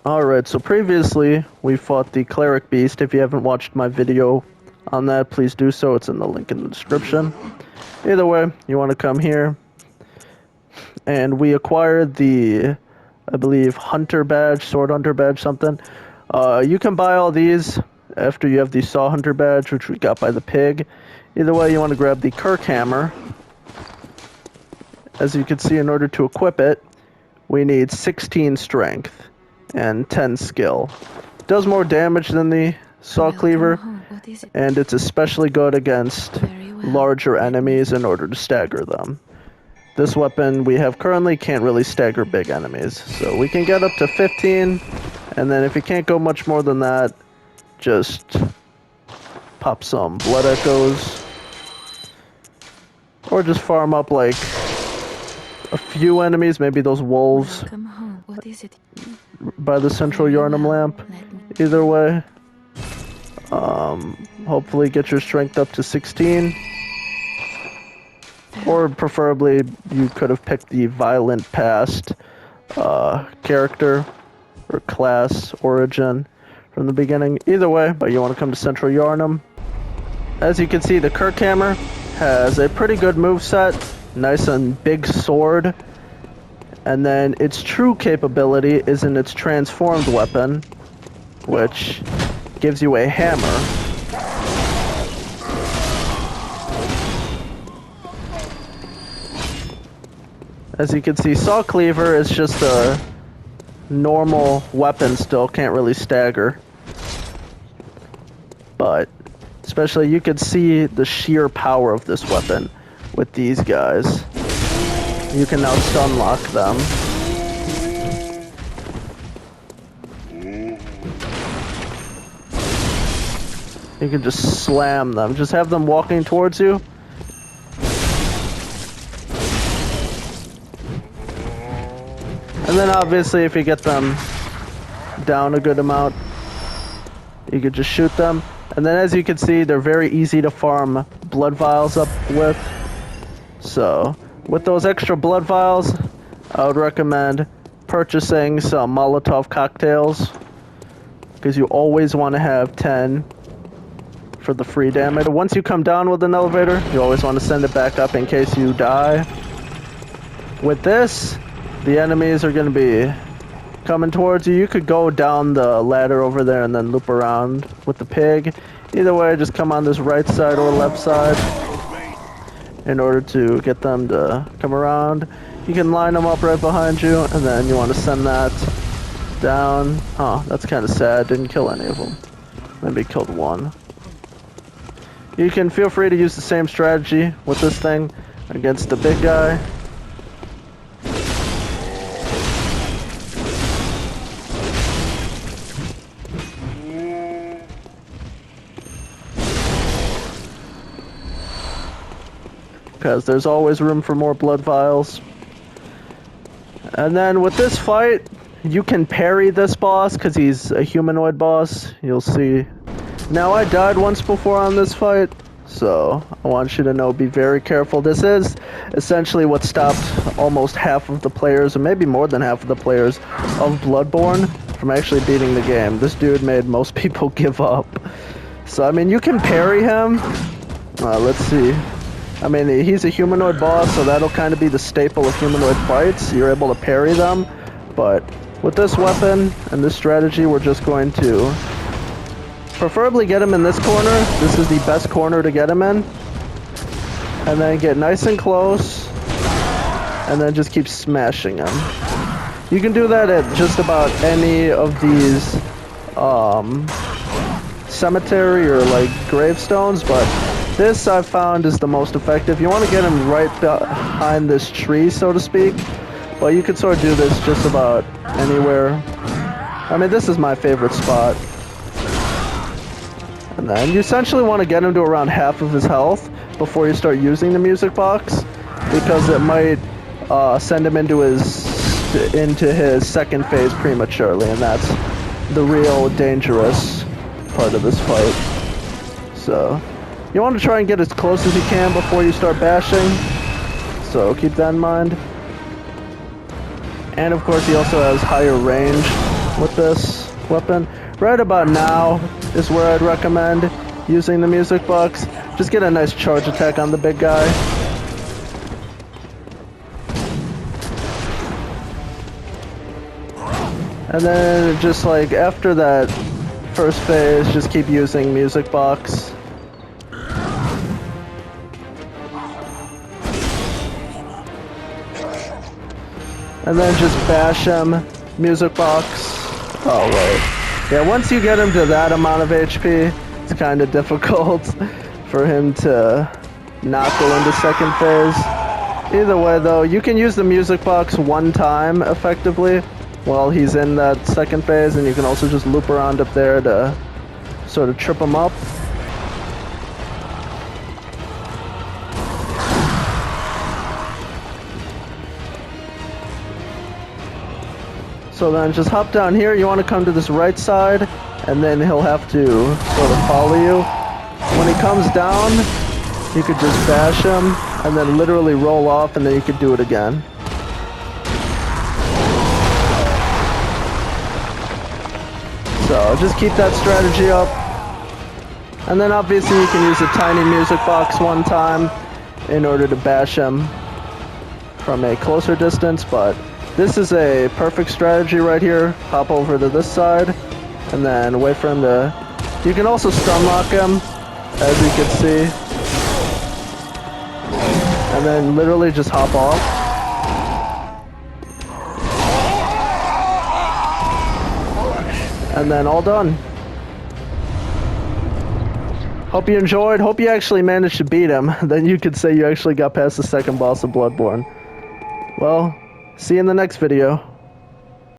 Alright, so previously we fought the Cleric Beast. If you haven't watched my video on that, please do so. It's in the link in the description. Either way, you want to come here. And we acquired the, I believe, Hunter badge, Sword Hunter badge, something. You can buy all these after you have the Saw Hunter badge, which we got by the pig. Either way, you want to grab the Kirk Hammer. As you can see, in order to equip it, we need 16 strength and 10 skill. It does more damage than the Saw Cleaver, and it's especially good against larger enemies in order to stagger them. This weapon we have currently can't really stagger big enemies, so we can get up to 15, and then if you can't go much more than that, just pop some blood echoes, or just farm up like a few enemies, maybe those wolves by the central Yharnam lamp. Either way, hopefully get your strength up to 16. Or preferably, you could have picked the Violent Past character or class origin from the beginning. Either way, but you want to come to Central Yharnam. As you can see, the Kirk Hammer has a pretty good moveset, nice and big sword. And then its true capability is in its transformed weapon, which gives you a hammer. As you can see, Saw Cleaver is just a normal weapon still, can't really stagger. But, especially you could see the sheer power of this weapon with these guys. You can now stun lock them. You can just slam them. Just have them walking towards you. And then obviously if you get them down a good amount, you could just shoot them. And then as you can see, they're very easy to farm blood vials up with. So with those extra blood vials, I would recommend purchasing some Molotov cocktails, because you always want to have 10 for the free damage. Once you come down with an elevator, you always want to send it back up in case you die. With this, the enemies are going to be coming towards you. You could go down the ladder over there and then loop around with the pig. Either way, just come on this right side or left side in order to get them to come around. You can line them up right behind you, and then you want to send that down. Oh, that's kind of sad. Didn't kill any of them. Maybe killed one. You can feel free to use the same strategy with this thing against the big guy. Because there's always room for more blood vials. And then with this fight, you can parry this boss because he's a humanoid boss. You'll see. Now, I died once before on this fight, so I want you to know, be very careful. This is essentially what stopped almost half of the players, or maybe more than half of the players, of Bloodborne from actually beating the game. This dude made most people give up. So, I mean, you can parry him. Let's see. I mean, he's a humanoid boss, so that'll kind of be the staple of humanoid fights. You're able to parry them, but with this weapon and this strategy, we're just going to preferably get him in this corner. This is the best corner to get him in. And then get nice and close, and then just keep smashing him. You can do that at just about any of these cemetery or like gravestones, but this I've found is the most effective. You want to get him right behind this tree, so to speak. But you can sort of do this just about anywhere. I mean, this is my favorite spot. And then you essentially want to get him to around half of his health before you start using the music box, because it might send him into his second phase prematurely, and that's the real dangerous part of this fight. So you want to try and get as close as you can before you start bashing, so keep that in mind. And of course he also has higher range, with this weapon. Right about now is where I'd recommend using the music box. Just get a nice charge attack on the big guy. And then just like after that first phase, just keep using music box. And then just bash him, music box. Oh wait. Yeah, once you get him to that amount of HP, it's kind of difficult for him to not go into second phase. Either way though, you can use the music box one time effectively while he's in that second phase, and you can also just loop around up there to sort of trip him up. So then just hop down here, you want to come to this right side, and then he'll have to sort of follow you. When he comes down, you could just bash him, and then literally roll off, and then you could do it again. So just keep that strategy up. And then obviously you can use a tiny music box one time in order to bash him from a closer distance, but this is a perfect strategy right here. Hop over to this side, and then wait for him to... You can also stun lock him, as you can see. And then literally just hop off. And then all done. Hope you enjoyed. Hope you actually managed to beat him. Then you could say you actually got past the second boss of Bloodborne. Well, see you in the next video.